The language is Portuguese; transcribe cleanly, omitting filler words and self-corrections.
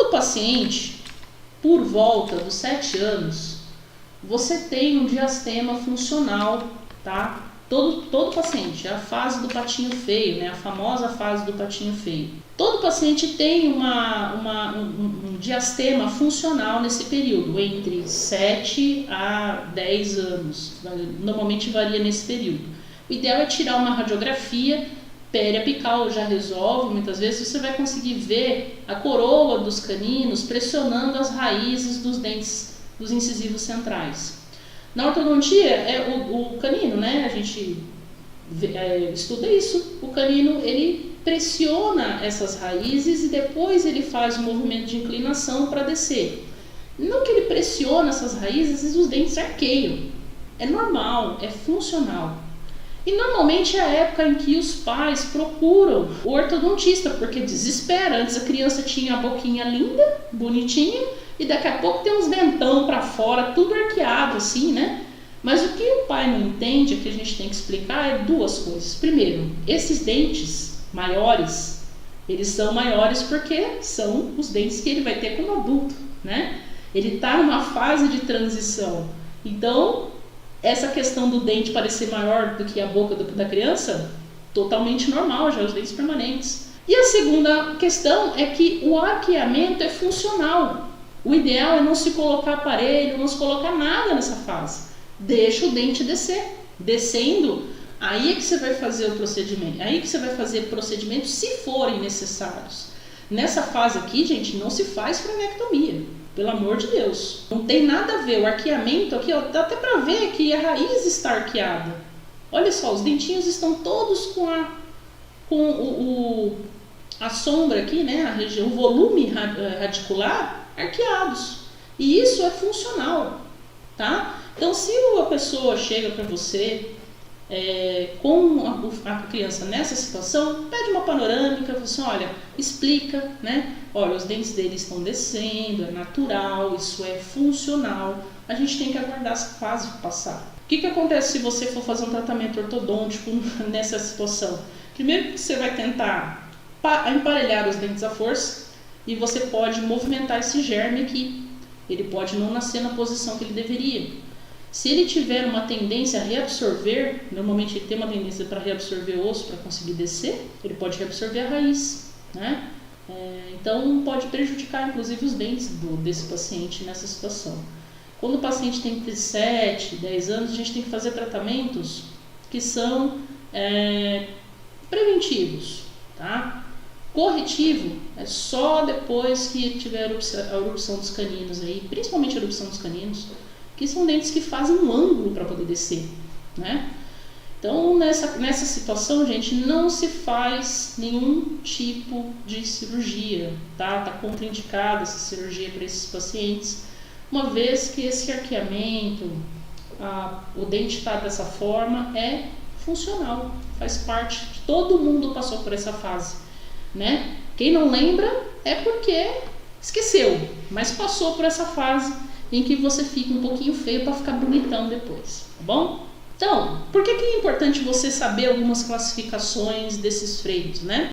Todo paciente, por volta dos 7 anos, você tem um diastema funcional, tá? Todo paciente, é a fase do patinho feio, né? A famosa fase do patinho feio. Todo paciente tem um diastema funcional nesse período, entre 7 a 10 anos, normalmente varia nesse período. O ideal é tirar uma radiografia periapical, já resolve, muitas vezes você vai conseguir ver a coroa dos caninos pressionando as raízes dos dentes dos incisivos centrais. Na ortodontia é o canino, né? A gente estuda isso. O canino ele pressiona essas raízes e depois ele faz um movimento de inclinação para descer. Não que ele pressiona essas raízes e os dentes arqueiam. É normal, é funcional. E normalmente é a época em que os pais procuram o ortodontista, porque desespera. Antes a criança tinha a boquinha linda, bonitinha, e daqui a pouco tem uns dentão para fora, tudo arqueado assim, né? Mas o que o pai não entende, que a gente tem que explicar, é duas coisas. Primeiro, esses dentes maiores, eles são maiores porque são os dentes que ele vai ter como adulto, né? Ele está numa fase de transição. Então, essa questão do dente parecer maior do que a boca da criança, totalmente normal, já os dentes permanentes. E a segunda questão é que o arqueamento é funcional. O ideal é não se colocar aparelho, não se colocar nada nessa fase. Deixa o dente descer. Descendo, aí é que você vai fazer o procedimento. Aí que você vai fazer procedimentos se forem necessários. Nessa fase aqui, gente, não se faz cranectomia. Pelo amor de Deus. Não tem nada a ver. O arqueamento aqui, ó, dá até para ver que a raiz está arqueada. Olha só, os dentinhos estão todos com a sombra aqui, né? A região, o volume radicular arqueados. E isso é funcional, tá? Então, se a pessoa chega para você com a criança nessa situação, pede uma panorâmica, você olha, explica, né? Olha, os dentes dele estão descendo, é natural, isso é funcional. A gente tem que aguardar essa fase passar. O que acontece se você for fazer um tratamento ortodôntico nessa situação? Primeiro, você vai tentar emparelhar os dentes à força e você pode movimentar esse germe aqui. Ele pode não nascer na posição que ele deveria. Se ele tiver uma tendência a reabsorver, normalmente ele tem uma tendência para reabsorver o osso para conseguir descer, ele pode reabsorver a raiz, né? Então pode prejudicar inclusive os dentes desse paciente nessa situação. Quando o paciente tem entre 7 e 10 anos, a gente tem que fazer tratamentos que são preventivos, tá? Corretivo é só depois que tiver a erupção dos caninos aí, principalmente a erupção dos caninos, que são dentes que fazem um ângulo para poder descer, né? Então, nessa situação, gente, não se faz nenhum tipo de cirurgia, tá? Tá contraindicada essa cirurgia para esses pacientes, uma vez que esse arqueamento, o dente está dessa forma, é funcional, faz parte, todo mundo passou por essa fase, né? Quem não lembra é porque esqueceu, mas passou por essa fase em que você fica um pouquinho feio para ficar bonitão depois, tá bom? Então, por que é importante você saber algumas classificações desses freios, né?